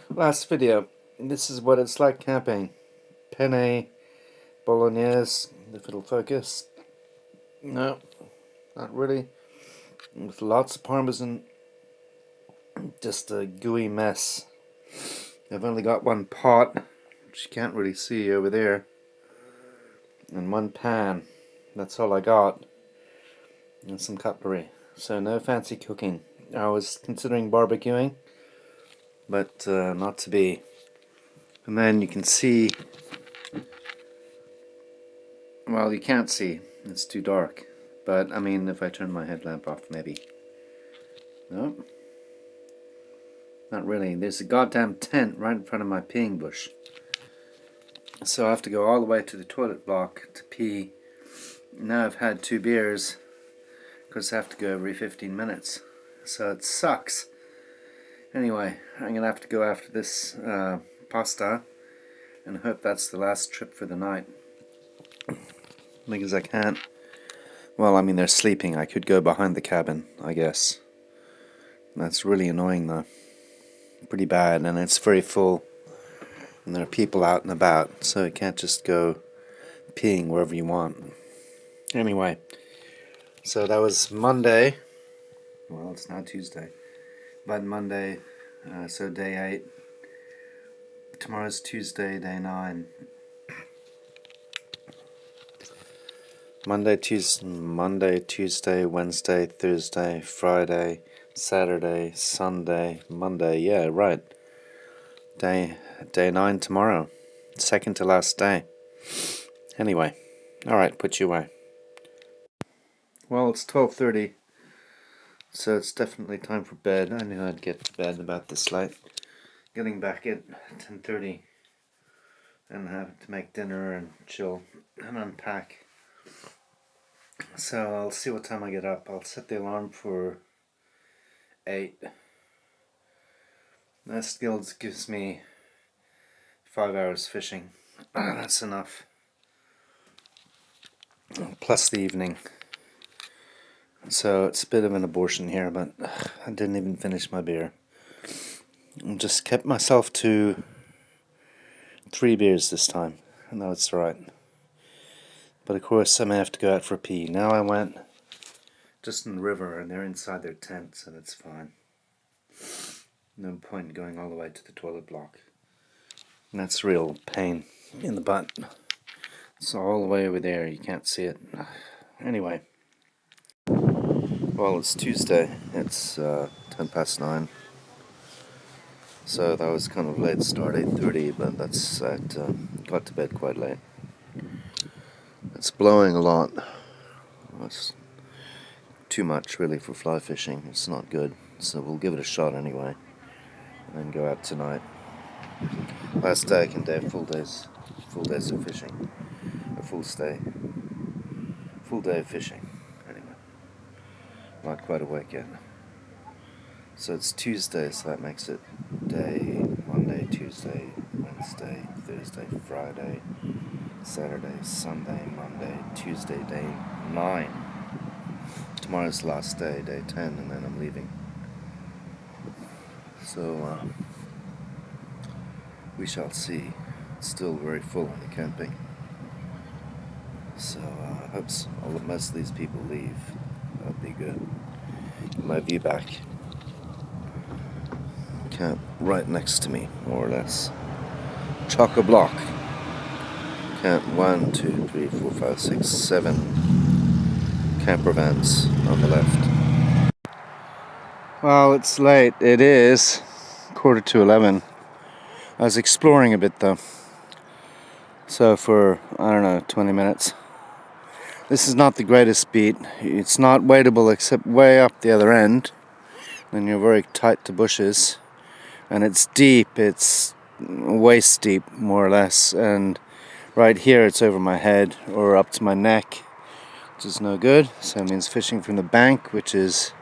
Last video. This is what it's like camping. Penne bolognese, if it'll focus. No, not really. With lots of parmesan. Just a gooey mess. I've only got one pot, which you can't really see over there, and one pan. That's all I got. And some cutlery. So no fancy cooking. I was considering barbecuing, but not to be. And then you can see, well, you can't see, it's too dark. But I mean, if I turn my headlamp off, maybe. No, not really. There's a goddamn tent right in front of my peeing bush. So I have to go all the way to the toilet block to pee. Now I've had 2 beers, because I have to go every 15 minutes. So it sucks. Anyway, I'm going to have to go after this pasta and hope that's the last trip for the night. Because I can't. Well, I mean, they're sleeping. I could go behind the cabin, I guess. That's really annoying, though. Pretty bad, and it's very full. And there are people out and about, so you can't just go peeing wherever you want. Anyway, so that was Monday. Well, it's now Tuesday. But Monday, so day 8. Tomorrow's Tuesday, day 9. Monday, Tuesday, Wednesday, Thursday, Friday, Saturday, Sunday, Monday. Yeah, right. Day 9 tomorrow. Second to last day. Anyway, alright, put you away. Well, it's 12:30, so it's definitely time for bed. I knew I'd get to bed about this late. Getting back at 10:30 and have to make dinner and chill and unpack. So I'll see what time I get up. I'll set the alarm for 8. That still gives me 5 hours fishing. That's enough. Plus the evening. So it's a bit of an abortion here, but I didn't even finish my beer. I just kept myself to 3 beers this time. I know it's right. But of course I may have to go out for a pee. Now I went just in the river and they're inside their tent, so that's fine. No point in going all the way to the toilet block. And that's real pain in the butt. It's all the way over there, you can't see it. Anyway. Well, it's Tuesday. It's 9:10. So that was kind of late start, 8:30, but that's got to bed quite late. It's blowing a lot. It's too much really for fly fishing. It's not good. So we'll give it a shot anyway. And then go out tonight. Last day I can do full days of fishing. A full day of fishing. Anyway. Not quite awake yet. So it's Tuesday, so that makes it Monday, Tuesday, Wednesday, Thursday, Friday, Saturday, Sunday, Monday, Tuesday, day 9. Tomorrow's the last day, day 10, and then I'm leaving. So, we shall see. It's still very full in the camping. So, I hope most of these people leave. That would be good. My view back. Camp right next to me, more or less. Chock-a-block. Camp 1, 2, 3, 4, 5, 6, 7 camper vans on the left. Well, it's late. It is 11:15. I was exploring a bit though. So for, 20 minutes. This is not the greatest beat. It's not wadeable except way up the other end. Then you're very tight to bushes. And it's deep. It's waist deep, more or less. And right here it's over my head or up to my neck, which is no good. So it means fishing from the bank, which is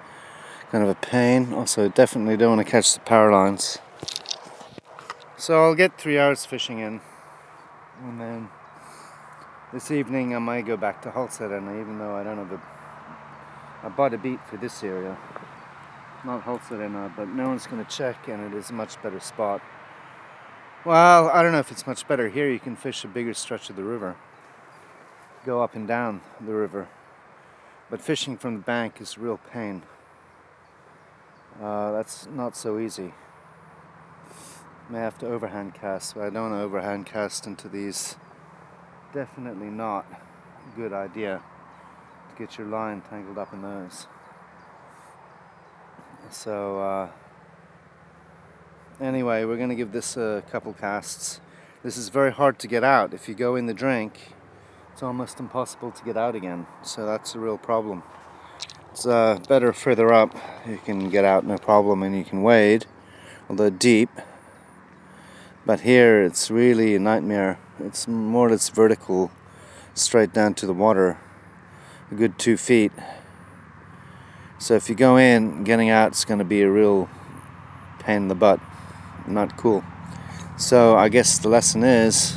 kind of a pain. Also, definitely don't want to catch the power lines. So I'll get 3 hours fishing in. And then this evening I might go back to Haltsäden, even though I don't have I bought a beat for this area. Not Haltsäden, but no one's going to check, and it is a much better spot. Well, I don't know if it's much better. Here you can fish a bigger stretch of the river, go up and down the river. But fishing from the bank is a real pain. That's not so easy. May have to overhand cast, but I don't want to overhand cast into these. Definitely not a good idea to get your line tangled up in those. So anyway, we're going to give this a couple casts. This is very hard to get out. If you go in the drink, it's almost impossible to get out again. So that's a real problem. It's better further up. You can get out no problem and you can wade, although deep. But here it's really a nightmare. It's more or less vertical, straight down to the water, a good 2 feet. So if you go in, getting out is going to be a real pain in the butt. Not cool. So I guess the lesson is,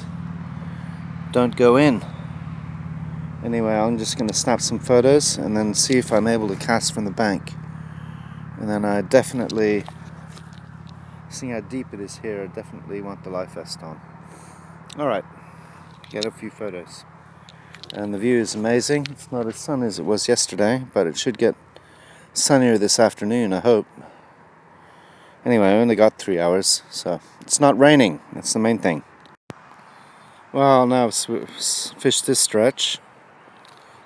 don't go in. Anyway, I'm just going to snap some photos and then see if I'm able to cast from the bank. And then I definitely, seeing how deep it is here, I definitely want the life vest on. Alright, get a few photos. And the view is amazing. It's not as sunny as it was yesterday, but it should get sunnier this afternoon, I hope. Anyway, I only got 3 hours, so it's not raining. That's the main thing. Well, now I've fished this stretch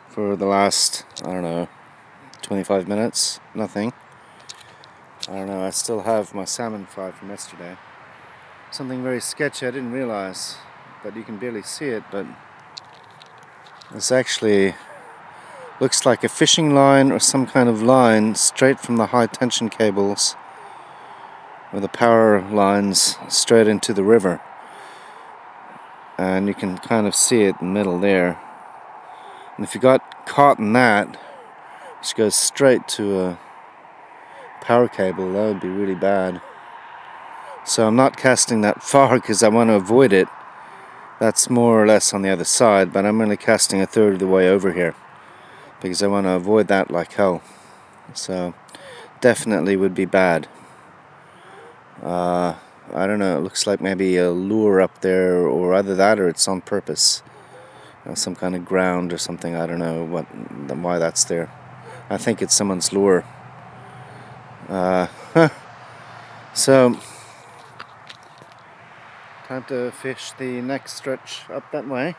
for the last, I don't know, 25 minutes. Nothing. I don't know, I still have my salmon fry from yesterday. Something very sketchy I didn't realize, but you can barely see it, but this actually looks like a fishing line or some kind of line straight from the high tension cables or the power lines straight into the river. And you can kind of see it in the middle there. And if you got caught in that, which goes straight to a power cable, that would be really bad. So I'm not casting that far because I want to avoid it. That's more or less on the other side, but I'm only casting a third of the way over here because I want to avoid that like hell. So definitely would be bad. I don't know, it looks like maybe a lure up there, or either that or it's on purpose. Some kind of ground or something, I don't know why that's there. I think it's someone's lure. So, time to fish the next stretch up that way.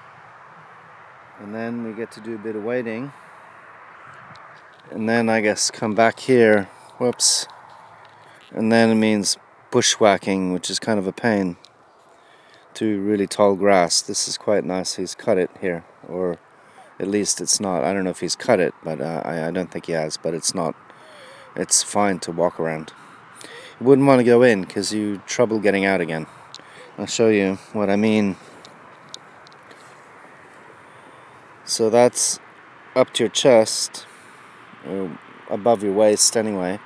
And then we get to do a bit of wading. And then I guess come back here. Whoops. And then it means bushwhacking, which is kind of a pain, to really tall grass. This is quite nice. He's cut it here, or at least it's not. I don't know if he's cut it, but I don't think he has. But it's not. It's fine to walk around. You wouldn't want to go in because you trouble getting out again. I'll show you what I mean. So that's up to your chest, or above your waist anyway.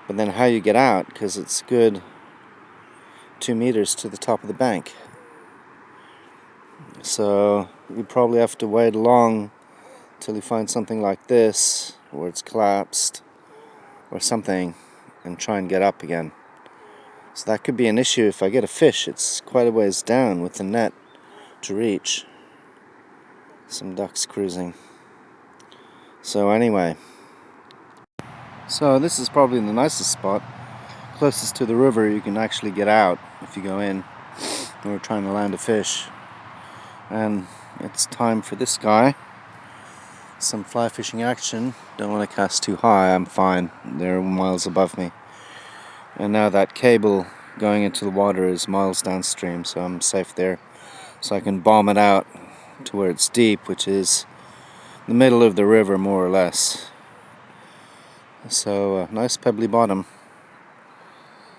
But then how you get out, because it's good 2 meters to the top of the bank. So you probably have to wade along till you find something like this, where it's collapsed or something, and try and get up again. So that could be an issue if I get a fish. It's quite a ways down with the net to reach. Some ducks cruising. So anyway, so this is probably the nicest spot, closest to the river. You can actually get out if you go in. We're trying to land a fish, and it's time for this guy. Some fly fishing action. Don't want to cast too high. I'm fine. They're miles above me. And now that cable going into the water is miles downstream, so I'm safe there. So I can bomb it out to where it's deep, which is the middle of the river more or less. So nice pebbly bottom.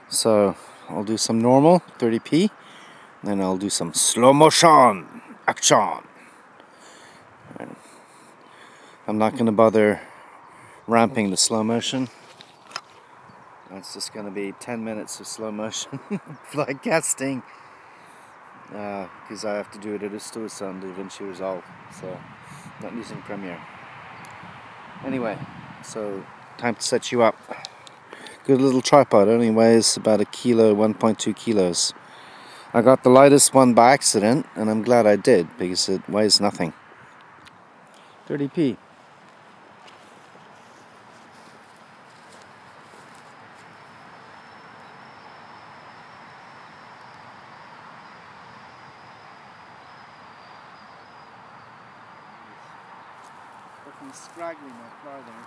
So I'll do some normal 30p, then I'll do some slow motion action. I'm not going to bother ramping the slow motion. It's just going to be 10 minutes of slow motion fly casting, because I have to do it at a Storson to eventually resolve, so not using Premiere. Anyway, so time to set you up. Good little tripod, only weighs about a kilo, 1.2 kilos. I got the lightest one by accident, and I'm glad I did because it weighs nothing. 30p. Looking scraggly, my fly there.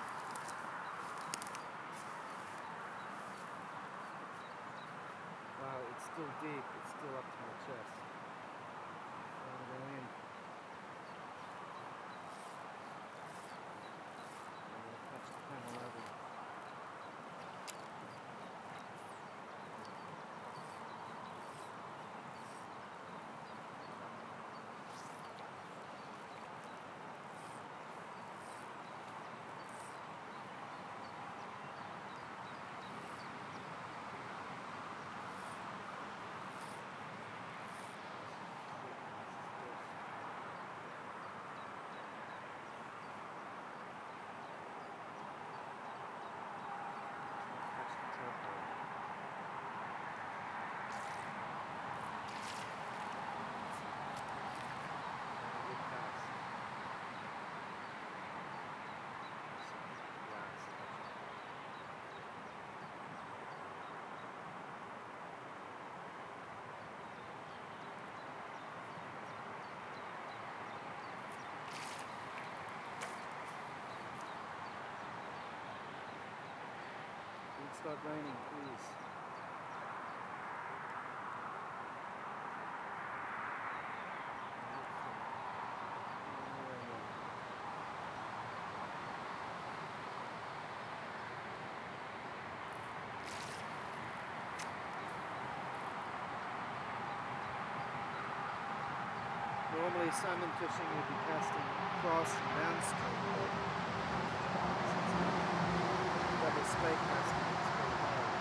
Wow, it's still deep. It's still up to my chest. I'm gonna go in. I'm gonna catch the panel level. Start raining, please. Normally salmon fishing would be casting cross and downstream, but double spey casting is very hard.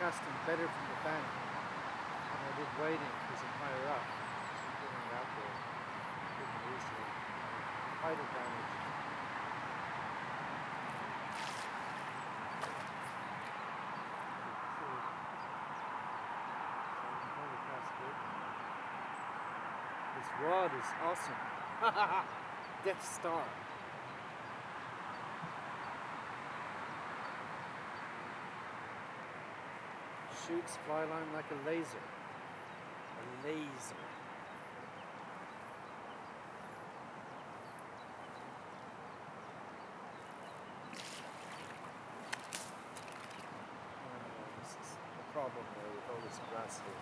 Casting better from the bank than I did wading because I'm higher up. So I'm getting it out there pretty easily. Height advantage. So I can probably cast it. This rod is awesome. Death Star. Shoots fly line like a laser. A laser. This is the problem there with all this grass here.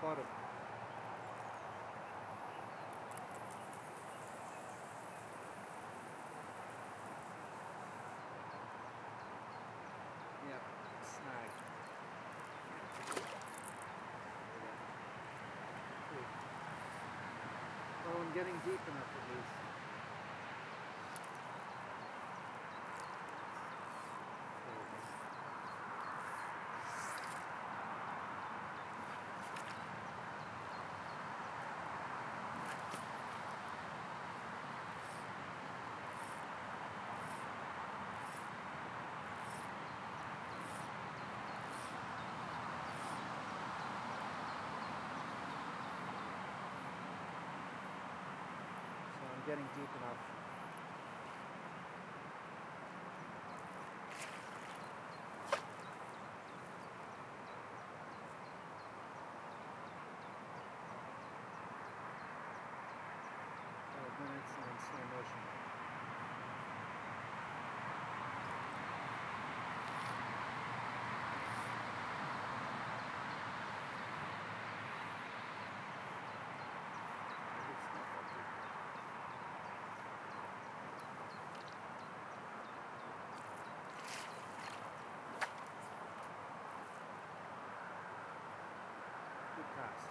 bottom. Yep, snag. Oh, I'm getting deep enough at least. I'm getting deep enough. Minutes and in slow motion. Good cast.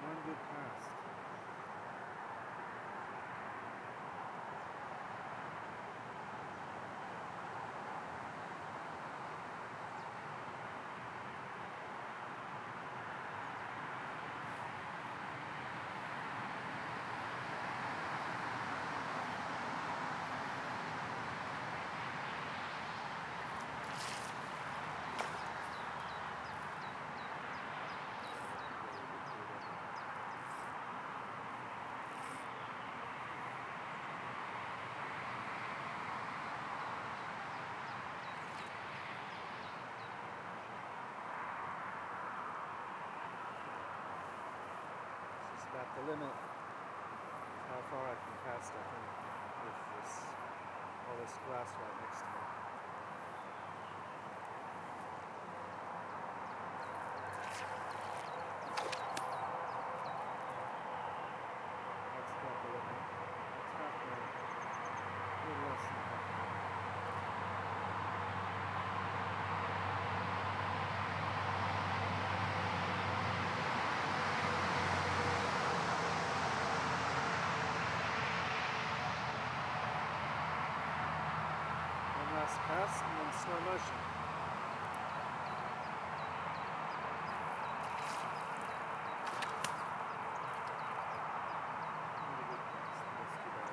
One good cast. About the limit how far I can cast, I think, with all this glass right next to me. That's about the limit. It's halfway, a little less than halfway. Last cast and then slow motion. Really good cast. That's too bad.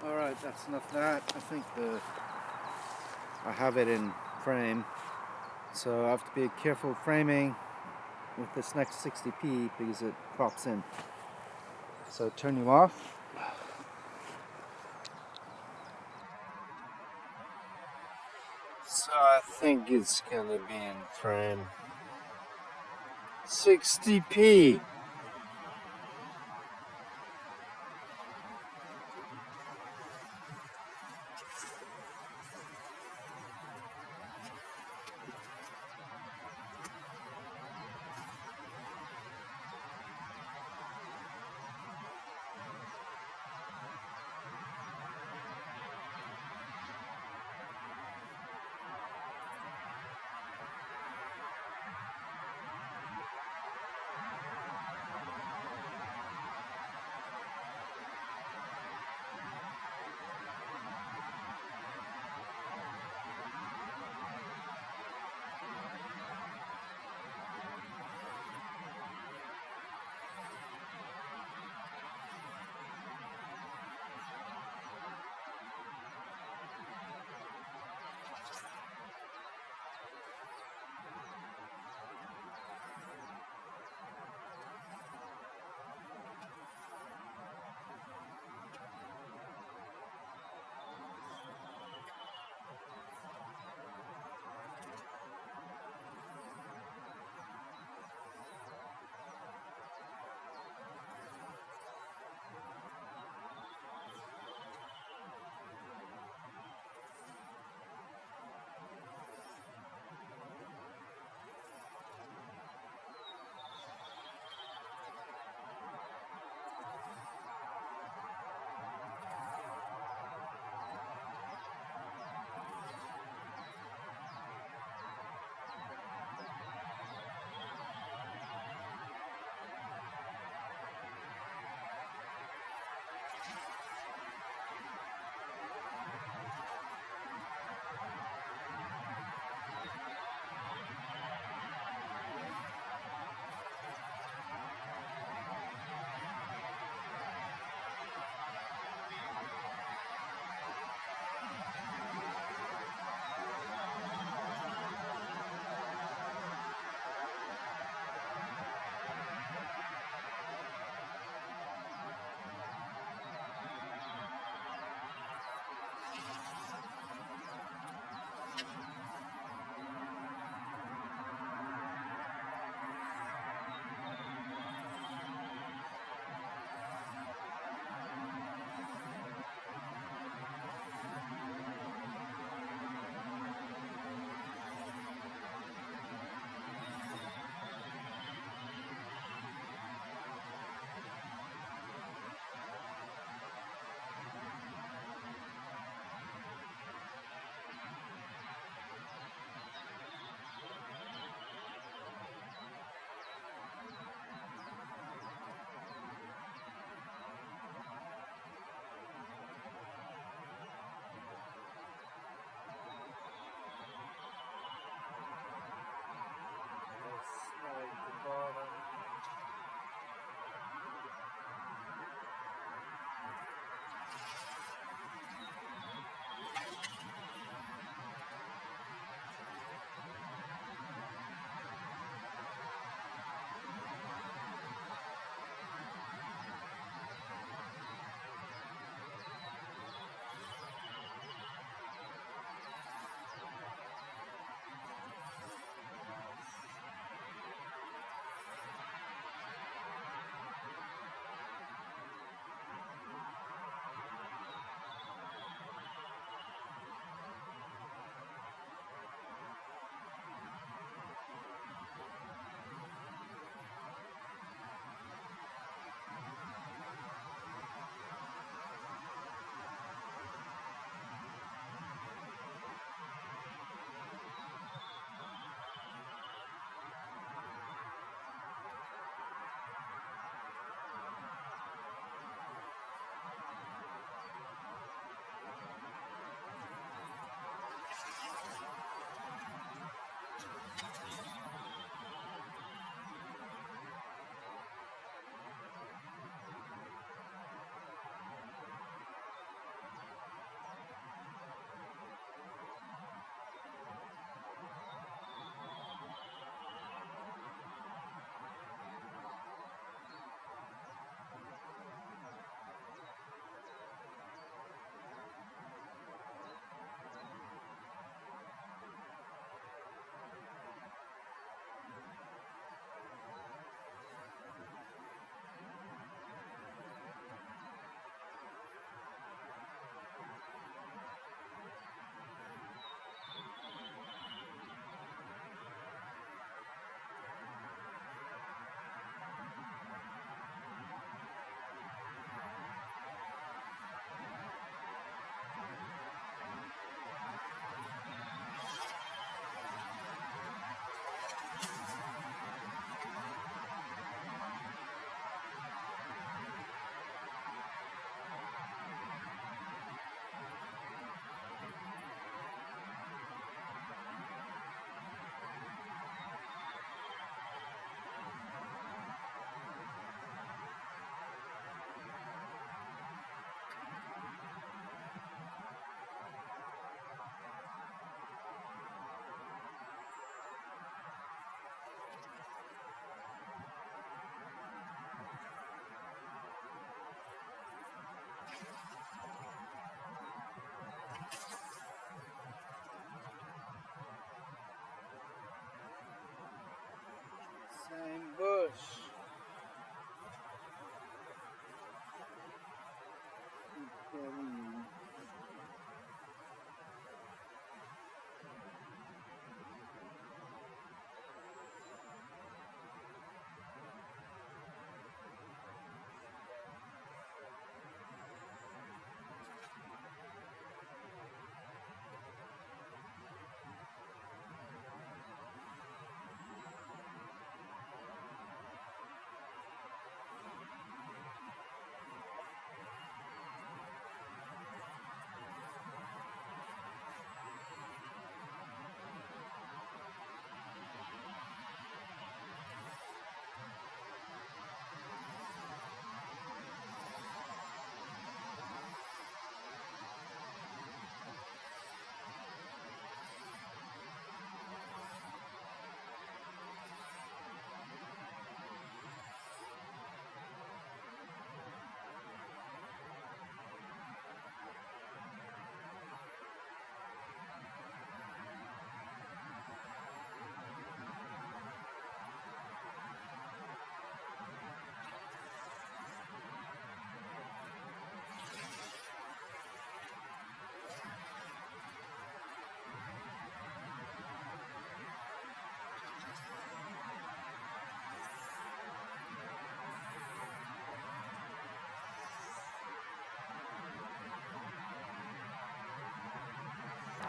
Alright, that's enough of that. I think I have it in frame, so I have to be careful framing with this next 60p because it crops in. So turn you off. So I think it's gonna be in frame 60p.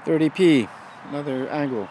30p, another angle.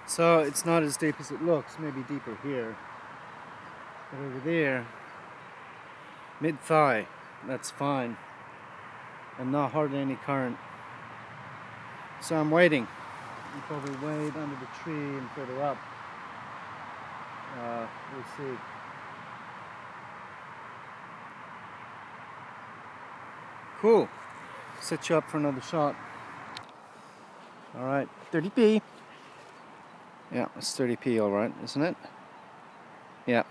So it's not as deep as it looks, maybe deeper here. But over there, mid-thigh, that's fine. And not hardly any current. So I'm waiting. I'll probably wade under the tree and further up. We'll see. Cool. Set you up for another shot. Alright, 30p. Yeah, it's 30p alright, isn't it? Yeah.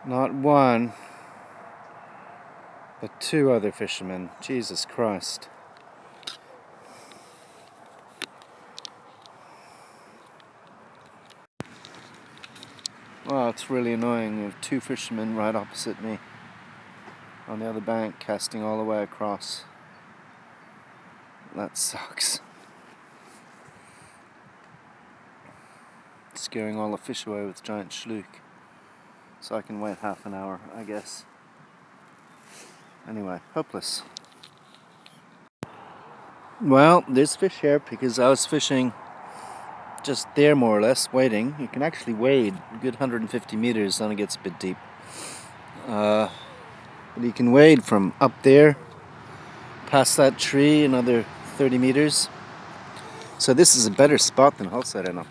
Not one, but two other fishermen. Jesus Christ. Well, it's really annoying. You have two fishermen right opposite me on the other bank, casting all the way across. That sucks. Scaring all the fish away with giant schluck. So I can wait half an hour, I guess. Anyway, hopeless. Well, there's fish here because I was fishing just there more or less, waiting. You can actually wade a good 150 meters, then it gets a bit deep. But you can wade from up there, past that tree, another 30 meters. So this is a better spot than Holsarena.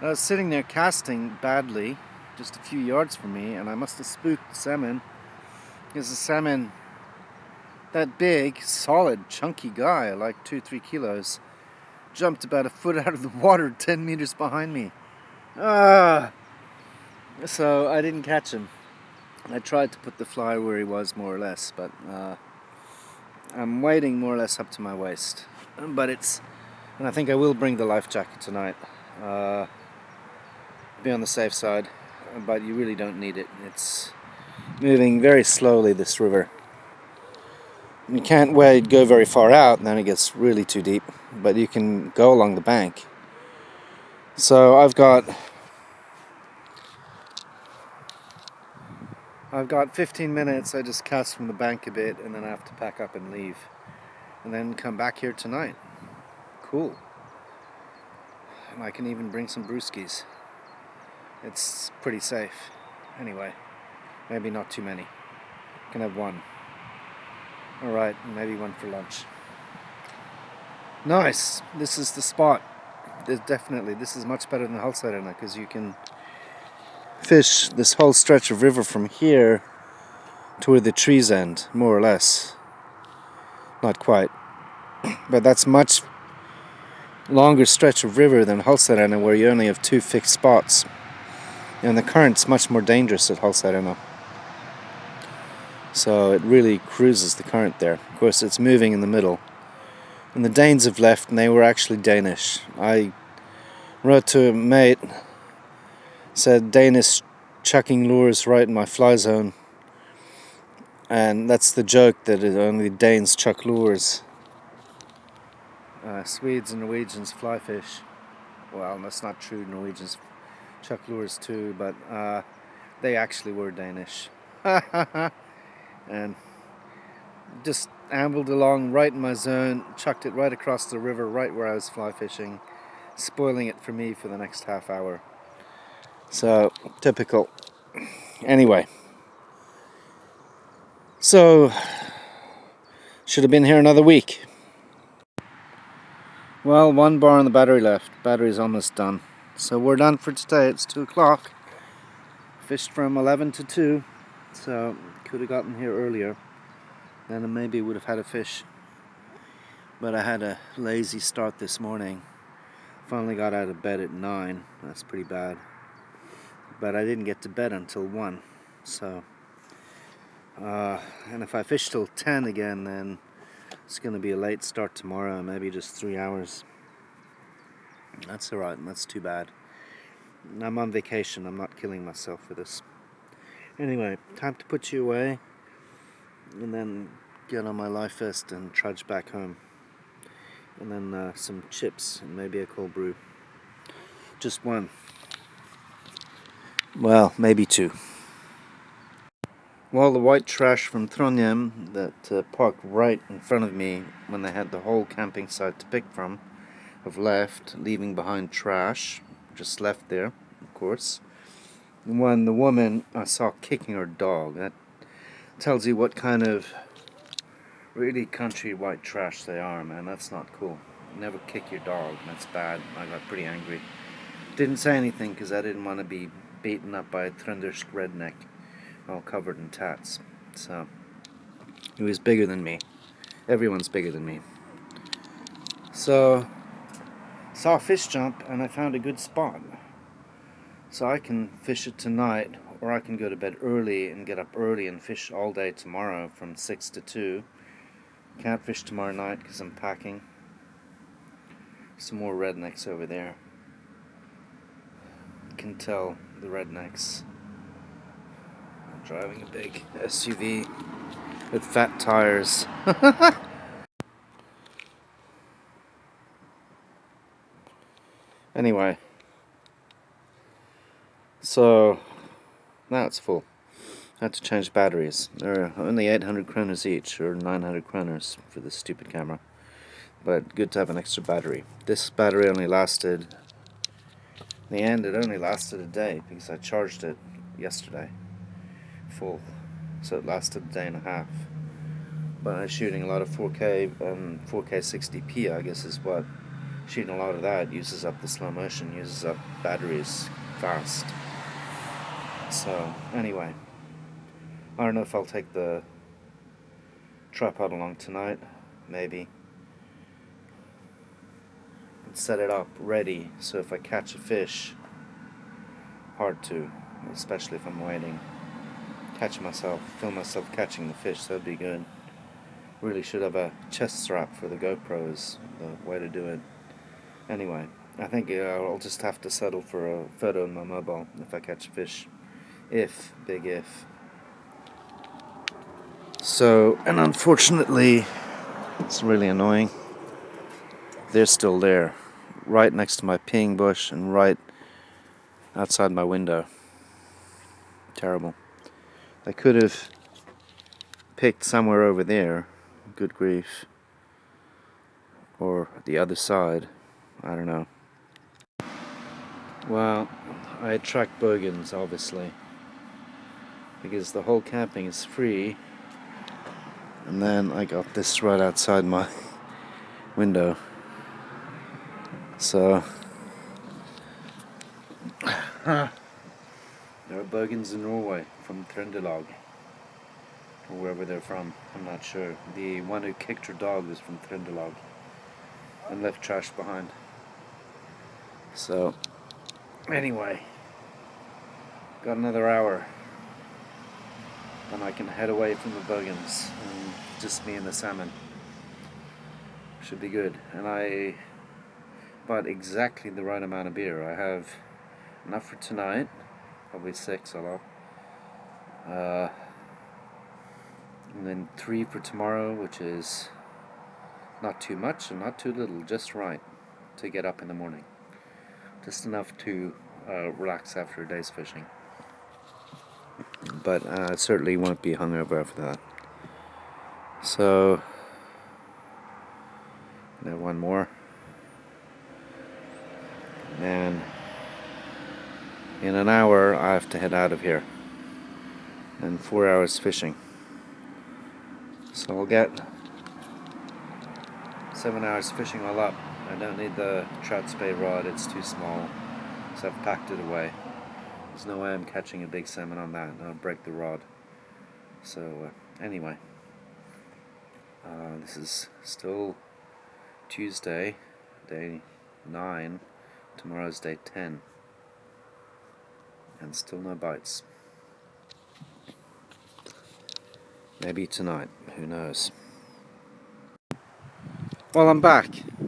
I was sitting there casting badly, just a few yards from me, and I must have spooked the salmon, because the salmon, that big, solid, chunky guy, like 2-3 kilos, jumped about a foot out of the water 10 meters behind me. So I didn't catch him. I tried to put the fly where he was, more or less, but I'm wading more or less up to my waist. But and I think I will bring the life jacket tonight. Be on the safe side, but you really don't need it. It's moving very slowly, this river. You can't go very far out, and then it gets really too deep, but you can go along the bank. So I've got 15 minutes. I just cast from the bank a bit, and then I have to pack up and leave, and then come back here tonight. Cool. And I can even bring some brewskis. It's pretty safe. Anyway, maybe not too many. Can have one. Alright, maybe one for lunch. Nice! This is the spot. Definitely, this is much better than Holsarena, because you can fish this whole stretch of river from here to where the trees end, more or less. Not quite. But that's much longer stretch of river than Holsarena, where you only have two fixed spots. And the current's much more dangerous at Holsarena. So it really cruises the current there. Of course, it's moving in the middle. And the Danes have left, and they were actually Danish. I wrote to a mate, said Danish chucking lures right in my fly zone. And that's the joke, that only Danes chuck lures. Swedes and Norwegians fly fish. Well, that's not true. Norwegians chuck lures too, but they actually were Danish. And just ambled along right in my zone, chucked it right across the river, right where I was fly fishing, spoiling it for me for the next half hour. So, typical. Anyway. So, should have been here another week. Well, one bar on the battery left. Battery's almost done. So we're done for today. It's 2 o'clock. Fished from 11 to 2. So, could have gotten here earlier. Then I maybe would have had a fish. But I had a lazy start this morning. Finally got out of bed at 9. That's pretty bad. But I didn't get to bed until 1. So, and if I fish till 10 again, then it's going to be a late start tomorrow. Maybe just 3 hours. That's alright, that's too bad. I'm on vacation. I'm not killing myself for this. Anyway, time to put you away. And then get on my life vest and trudge back home. And then some chips and maybe a cold brew. Just one. Well, maybe 2. Well, the white trash from Trondheim that parked right in front of me when they had the whole camping site to pick from have left, leaving behind trash. Just left there, of course. When the woman I saw kicking her dog, that tells you what kind of really country white trash they are, man. That's not cool. Never kick your dog. That's bad. I got pretty angry. Didn't say anything because I didn't want to be beaten up by a Trøndersk redneck, all covered in tats. So, he was bigger than me. Everyone's bigger than me. So, saw a fish jump and I found a good spot. So I can fish it tonight or I can go to bed early and get up early and fish all day tomorrow from 6 to 2. Can't fish tomorrow night because I'm packing. Some more rednecks over there. You can tell the rednecks. I'm driving a big SUV with fat tires. Anyway, so now it's full. I had to change batteries. They're only 800 kroners each, or 900 kroners for this stupid camera. But good to have an extra battery. This battery only lasted, in the end it only lasted a day because I charged it yesterday full. So it lasted a day and a half. But I'm shooting a lot of 4K and 4K 60p, I guess is what. Shooting a lot of that uses up the slow motion, uses up batteries fast. So anyway, I don't know if I'll take the tripod along tonight, maybe. And set it up ready so if I catch a fish, hard to, especially if I'm waiting, film myself catching the fish, that'd be good. Really should have a chest strap for the GoPro is the way to do it. Anyway, I think I'll just have to settle for a photo on my mobile if I catch a fish. If, big if. So, and unfortunately, it's really annoying. They're still there, right next to my peeing bush and right outside my window. Terrible. I could have picked somewhere over there, good grief, or the other side. I don't know. Well, I attract bogans, obviously, because the whole camping is free, and then I got this right outside my window. So, there are bogans in Norway, from Trøndelag, or wherever they're from, I'm not sure. The one who kicked her dog was from Trøndelag, and left trash behind. So, anyway, got another hour, and I can head away from the bogans, and just me and the salmon. Should be good. And I bought exactly the right amount of beer. I have enough for tonight, probably 6 a lot, and then 3 for tomorrow, which is not too much and not too little, just right to get up in the morning. Just enough to relax after a day's fishing. But I certainly won't be hungover after that. So, now one more. And in an hour I have to head out of here. And 4 hours fishing. So I'll get 7 hours fishing all up. I don't need the trout spey rod, it's too small, so I've packed it away. There's no way I'm catching a big salmon on that, and I'll break the rod. So anyway, this is still Tuesday, day 9, tomorrow's day 10, and still no bites. Maybe tonight, who knows. Well, I'm back.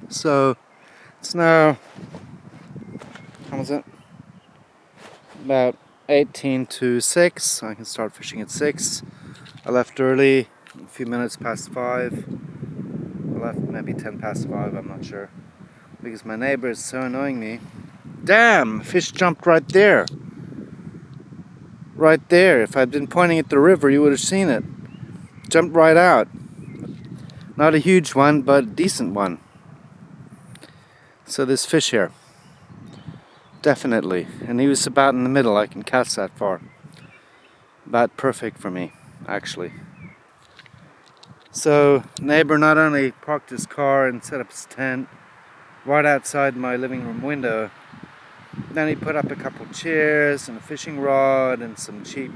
So it's now, how was it? About 18 to 6. I can start fishing at 6. I left early, a few minutes past 5. I left maybe 10 past 5, I'm not sure. Because my neighbor is so annoying me. Damn! Fish jumped right there. Right there. If I'd been pointing at the river, you would have seen it. Jumped right out. Not a huge one, but a decent one. So there's fish here. Definitely. And he was about in the middle. I can cast that far. About perfect for me, actually. So, neighbor not only parked his car and set up his tent right outside my living room window, then he put up a couple chairs and a fishing rod and some cheap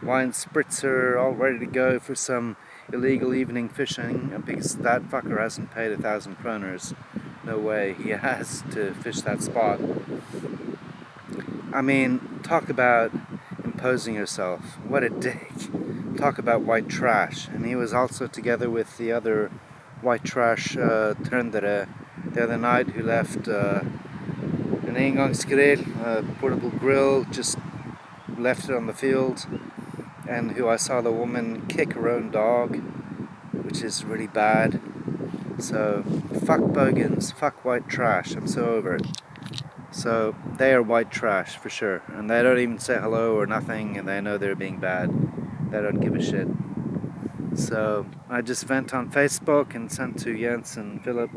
wine spritzer all ready to go for some illegal evening fishing, because that fucker hasn't paid 1,000 kroners. No way he has to fish that spot. I mean, talk about composing herself. What a dick. Talk about white trash. And he was also together with the other white trash trøndere the other night who left an engangsgrill, a portable grill, just left it on the field, and who I saw the woman kick her own dog, which is really bad. So fuck bogans, fuck white trash, I'm so over it. So they are white trash for sure, and they don't even say hello or nothing, and they know they're being bad. They don't give a shit. So I just vent on Facebook and sent to Jens and Philip.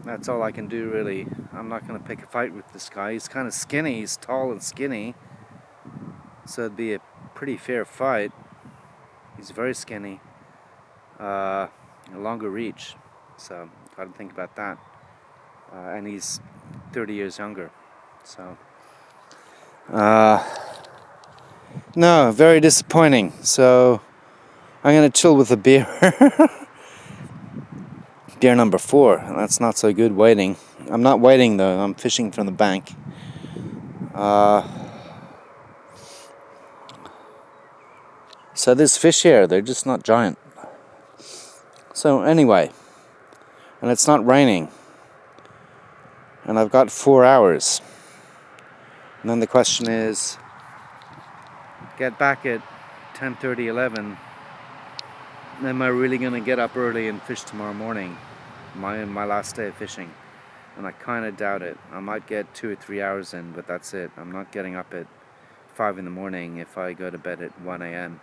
That's all I can do really. I'm not going to pick a fight with this guy. He's kind of skinny, he's tall and skinny, so it'd be a pretty fair fight. He's very skinny, a longer reach, so gotta think about that. And he's 30 years younger, so no, very disappointing. So I'm gonna chill with a beer. Beer number 4. That's not so good waiting. I'm not waiting though, I'm fishing from the bank. So there's fish here, they're just not giant. So anyway, and it's not raining, and I've got 4 hours. And then the question is, get back at 10:30, 11. Am I really going to get up early and fish tomorrow morning? My last day of fishing. And I kind of doubt it. I might get 2 or 3 hours in, but that's it. I'm not getting up at 5 in the morning if I go to bed at 1 a.m.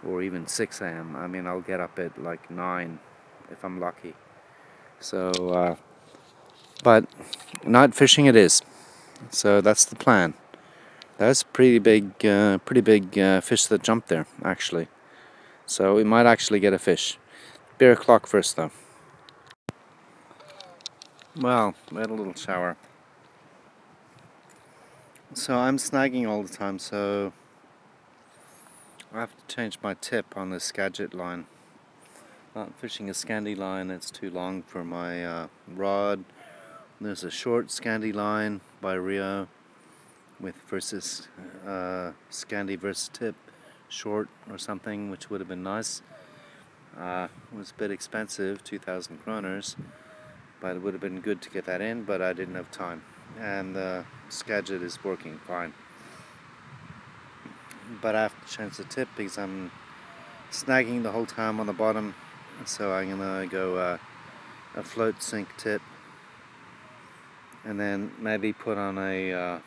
or even 6 a.m. I mean, I'll get up at like 9 if I'm lucky. So, but night fishing it is. So that's the plan. That's a pretty big fish that jumped there, actually. So we might actually get a fish. Beer o'clock first, though. Well, we had a little shower. So I'm snagging all the time, so I have to change my tip on the Skagit line. Not fishing a Scandi line, it's too long for my rod. There's a short Scandi line by Rio with versus Scandi versus tip short or something, which would have been nice. It was a bit expensive, 2,000 kroners, but it would have been good to get that in, but I didn't have time. And Skagit is working fine. But I have to change the tip because I'm snagging the whole time on the bottom, so I'm gonna go a float sink tip, and then maybe put on a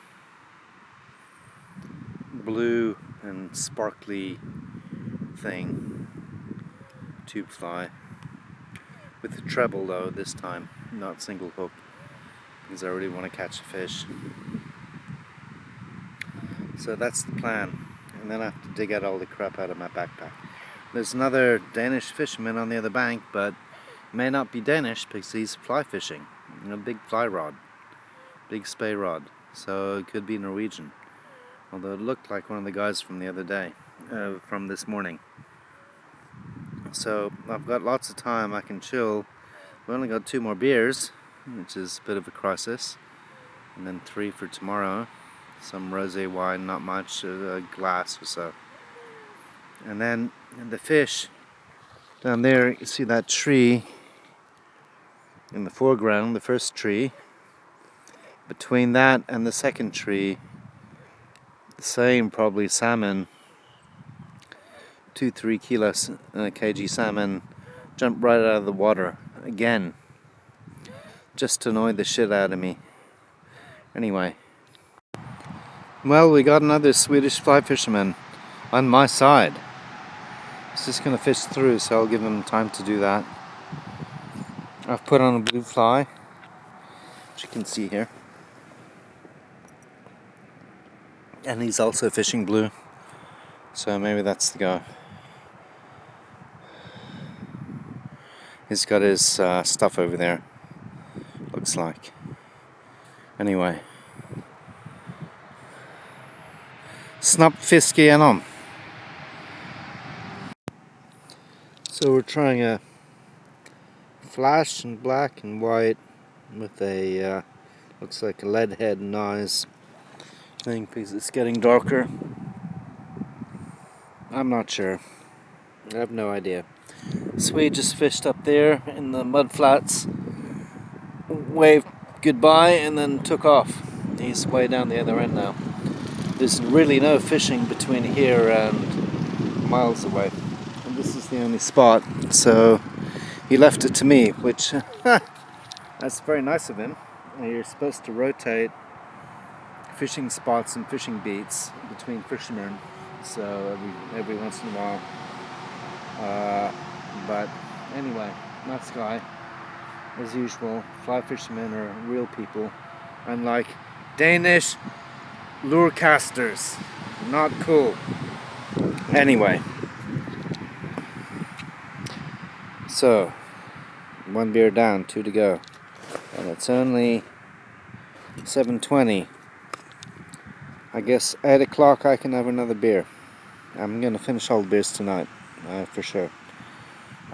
blue and sparkly thing, tube fly, with the treble though this time, not single hook, because I really want to catch a fish. So that's the plan, and then I have to dig out all the crap out of my backpack. There's another Danish fisherman on the other bank, but may not be Danish because he's fly fishing, a big fly rod, big spey rod, so it could be Norwegian. Although it looked like one of the guys from the other day, from this morning. So I've got lots of time, I can chill. We only got 2 more beers, which is a bit of a crisis. And then 3 for tomorrow. Some rosé wine, not much, a glass or so. And then the fish, down there you see that tree in the foreground, the first tree. Between that and the second tree, the same probably salmon, 2-3 kilos kg salmon, jumped right out of the water again, just to annoy the shit out of me. Anyway, well, we got another Swedish fly fisherman on my side. He's just gonna fish through, so I'll give him time to do that. I've put on a blue fly, which you can see here, and he's also fishing blue, so maybe that's the go. He's got his stuff over there, looks like. Anyway, snappfiske igenom. So we're trying a flash in black and white with a looks like a lead head and eyes, think because it's getting darker. I'm not sure. I have no idea. Swede just fished up there in the mud flats, waved goodbye and then took off. He's way down the other end now. There's really no fishing between here and miles away. And this is the only spot, so he left it to me, which that's very nice of him. You're supposed to rotate fishing spots and fishing beats between fishermen, so every once in a while. But anyway, nice guy as usual. Fly fishermen are real people, unlike Danish lure casters. Not cool. Anyway, so 1 beer down, 2 to go, and it's only 7:20. I guess 8 o'clock I can have another beer. I'm gonna finish all the beers tonight, for sure.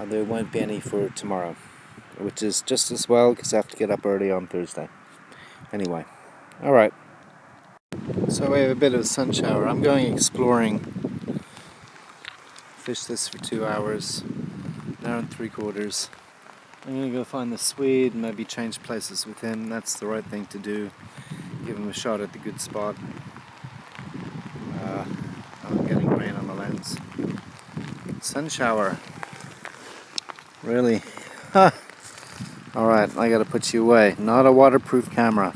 There won't be any for tomorrow, which is just as well because I have to get up early on Thursday. Anyway, alright. So we have a bit of a sun shower. I'm going exploring. Fish this for 2 hours, an hour and 3/4. I'm gonna go find the Swede, maybe change places with him. That's the right thing to do. Give him a shot at the good spot. I'm getting rain on the lens. Sun shower. Really? Alright, I gotta put you away. Not a waterproof camera.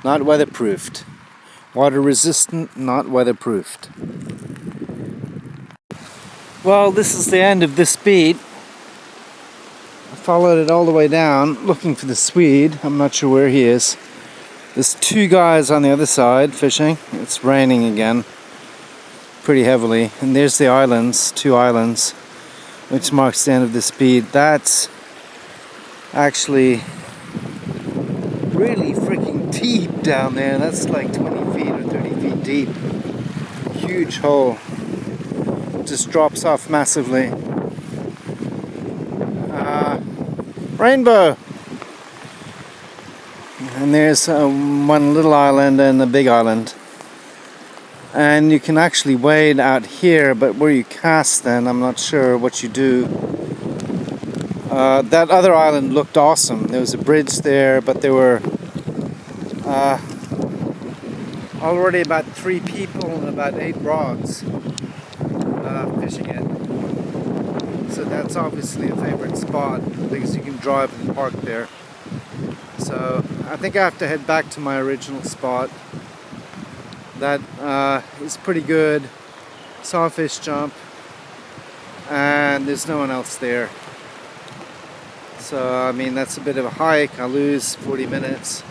Not weatherproofed. Water resistant, not weatherproofed. Well, this is the end of this beat. I followed it all the way down, looking for the Swede. I'm not sure where he is. There's 2 guys on the other side fishing. It's raining again, pretty heavily. And there's the islands, 2 islands, which marks the end of this beat. That's actually really freaking deep down there. That's like 20 feet or 30 feet deep. Huge hole. Just drops off massively. Rainbow! And there's one little island and a big island. And you can actually wade out here, but where you cast then, I'm not sure what you do. That other island looked awesome. There was a bridge there, but there were already about 3 people and about 8 rods fishing it. So that's obviously a favorite spot because you can drive and park there. So I think I have to head back to my original spot. That is pretty good. Saw a fish jump and there's no one else there. So I mean that's a bit of a hike. I lose 40 minutes.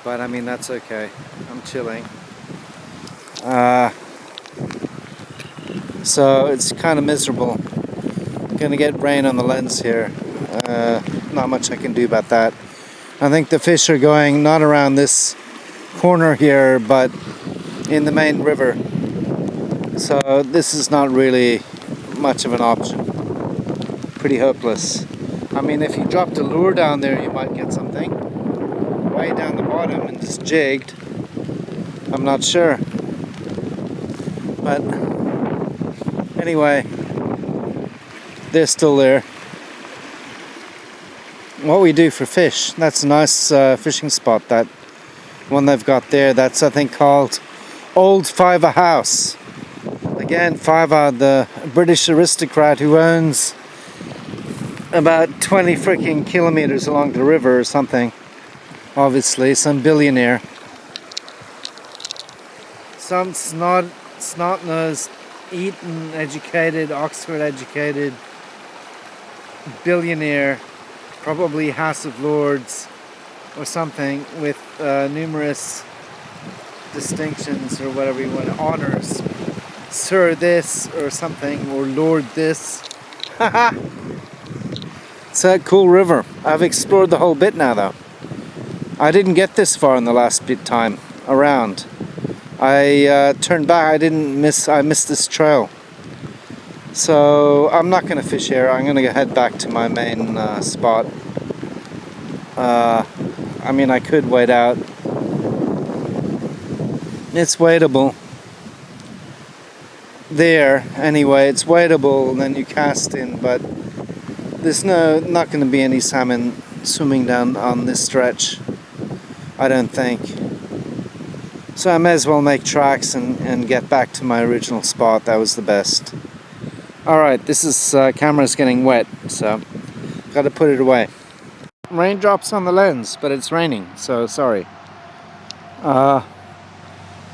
But I mean that's okay. I'm chilling. So it's kind of miserable. Gonna get rain on the lens here. Not much I can do about that. I think the fish are going not around this corner here, but in the main river. So this is not really much of an option. Pretty hopeless. I mean, if you dropped a lure down there, you might get something. Way down the bottom and just jigged. I'm not sure. But anyway, they're still there. What we do for fish, that's a nice fishing spot, that one they've got there. That's I think called Old Fiver House. Again, Fiver, the British aristocrat who owns about 20 freaking kilometers along the river or something. Obviously, some billionaire. Some snot-nosed, Eton educated, Oxford educated billionaire, probably House of Lords or something, with numerous distinctions or whatever you want, honors. Sir this or something, or Lord this. Haha! It's a cool river. I've explored the whole bit now though. I didn't get this far in the last bit time around. I turned back. I missed this trail. So I'm not going to fish here. I'm going to head back to my main spot. I mean, I could wait out It's wadeable. There, anyway, it's wadeable, and then you cast in, but there's not going to be any salmon swimming down on this stretch, I don't think. So I may as well make tracks and get back to my original spot. That was the best. Alright, this is camera's getting wet, so got to put it away. Raindrops on the lens, but it's raining, so sorry.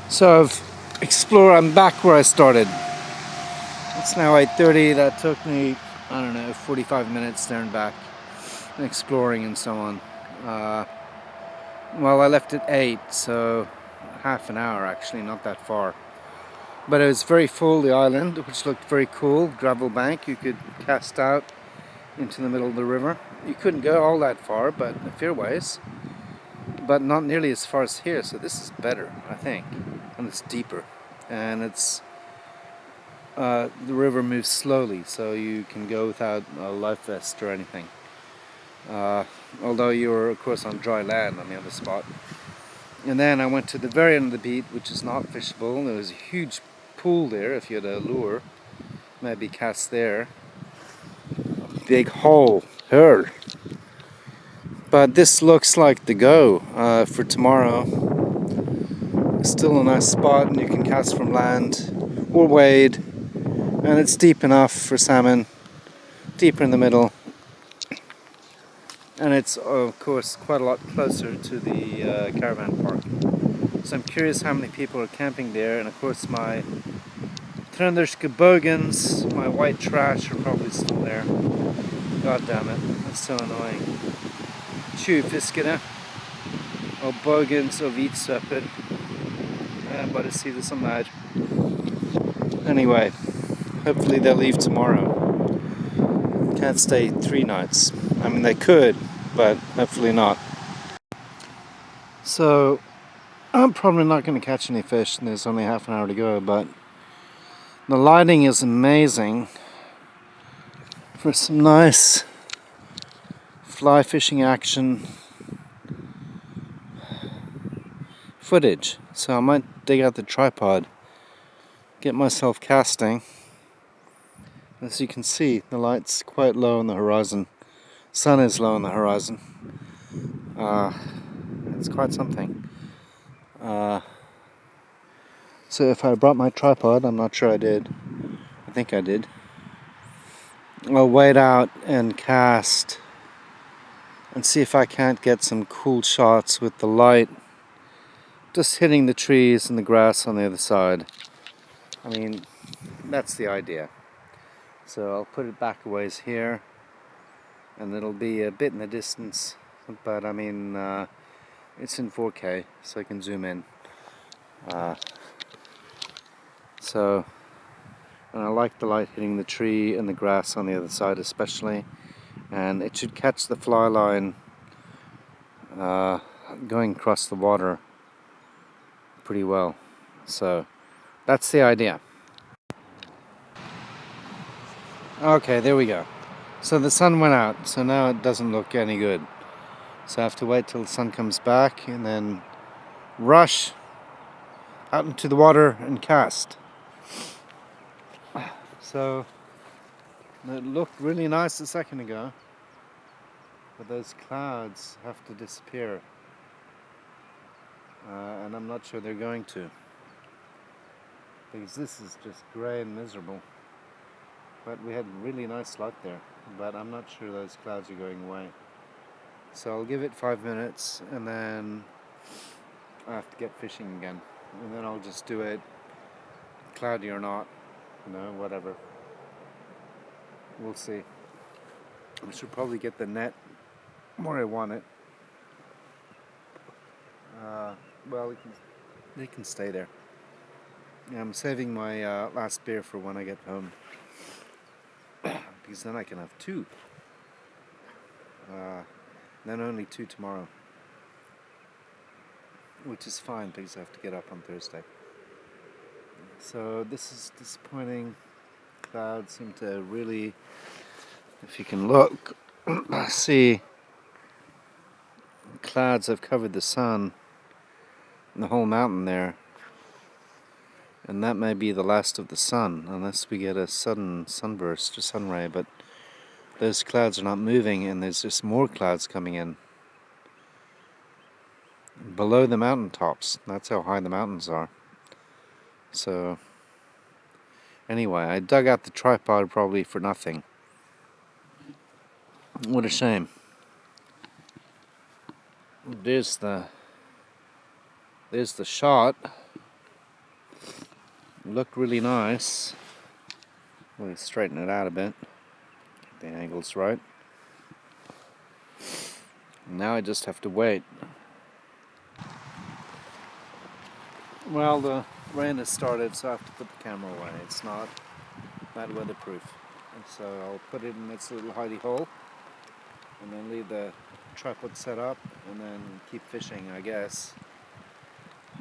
So I'm back where I started. It's now 8:30. That took me, I don't know, 45 minutes there and back, exploring and so on. Well, I left at 8, so half an hour actually, not that far. But it was very full, the island, which looked very cool. Gravel bank, you could cast out into the middle of the river. You couldn't go all that far, but a fair ways. But not nearly as far as here, so this is better, I think. And it's deeper. And it's the river moves slowly, so you can go without a life vest or anything. Although you're, of course, on dry land on the other spot. And then I went to the very end of the beat, which is not fishable. There was a huge pool there, if you had a lure. Maybe cast there. A big hole. Her. But this looks like the go for tomorrow. Still a nice spot, and you can cast from land or wade. And it's deep enough for salmon. Deeper in the middle. And it's, of course, quite a lot closer to the caravan park. So I'm curious how many people are camping there. And of course my Trønderske bogans, my white trash are probably still there. God damn it, that's so annoying. Tjuvfiskere og bogans og hvitsøppel. Jeg bare si det som er. Anyway, hopefully they'll leave tomorrow. Can't stay 3 nights. I mean, they could, but hopefully not. So I'm probably not going to catch any fish, and there's only half an hour to go, but the lighting is amazing for some nice fly fishing action footage. So I might dig out the tripod, get myself casting. As you can see, the light's quite low on the horizon. Sun is low on the horizon. It's quite something. So if I brought my tripod, I'm not sure I did. I think I did. I'll wade out and cast and see if I can't get some cool shots with the light just hitting the trees and the grass on the other side. I mean, that's the idea. So I'll put it back a ways here, and it'll be a bit in the distance, but I mean, it's in 4K, so I can zoom in. And I like the light hitting the tree and the grass on the other side especially, and it should catch the fly line going across the water pretty well. So that's the idea. Okay, there we go. So the sun went out, so now it doesn't look any good. So I have to wait till the sun comes back and then rush out into the water and cast. So it looked really nice a second ago, but those clouds have to disappear, and I'm not sure they're going to, because this is just grey and miserable. But we had really nice light there, but I'm not sure those clouds are going away. So I'll give it 5 minutes, and then I have to get fishing again, and then I'll just do it cloudy or not, whatever. We'll see. I should probably get the net where I want it. Well, they can stay there. I'm saving my last beer for when I get home, because then I can have 2. Then only 2 tomorrow, which is fine because I have to get up on Thursday. So this is disappointing. Clouds seem to really, if you can look, see, clouds have covered the sun and the whole mountain there. And that may be the last of the sun, unless we get a sudden sunburst or sun ray, but those clouds are not moving, and there's just more clouds coming in. Below the mountain tops, that's how high the mountains are. So, anyway, I dug out the tripod probably for nothing. What a shame. There's the shot. Looked really nice. Let me straighten it out a bit. Get the angle's right. Now I just have to wait. Well, the rain has started, so I have to put the camera away. It's not that weatherproof. And so I'll put it in its little hidey hole and then leave the tripod set up and then keep fishing, I guess.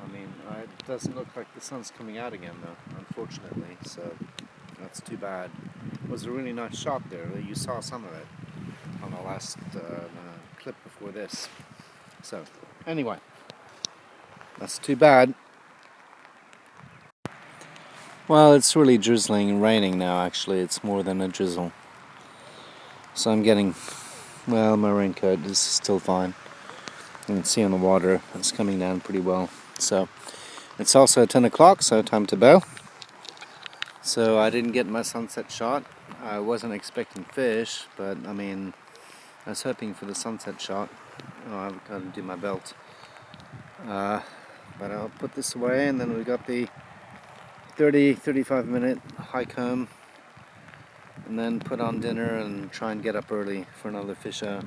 I mean, it doesn't look like the sun's coming out again though, unfortunately, so that's too bad. It was a really nice shot there. You saw some of it on the last clip before this. So, anyway, that's too bad. Well, it's really drizzling and raining now, actually. It's more than a drizzle. So I'm getting, well, my raincoat is still fine. You can see on the water, it's coming down pretty well. So, it's also 10 o'clock, so time to bail. So I didn't get my sunset shot. I wasn't expecting fish, but I mean, I was hoping for the sunset shot. Oh, I've got to do my belt. But I'll put this away, and then we got the 30-35 minute hike home, and then put on dinner and try and get up early for another fish out,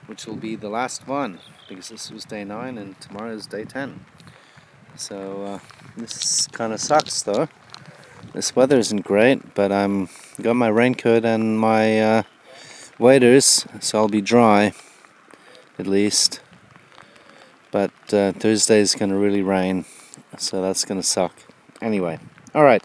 which will be the last one, because this was day 9 and tomorrow is day 10. So this kind of sucks though. This weather isn't great, but I'm got my raincoat and my waders, so I'll be dry at least. But Thursday is going to really rain, so that's going to suck. Anyway, alright.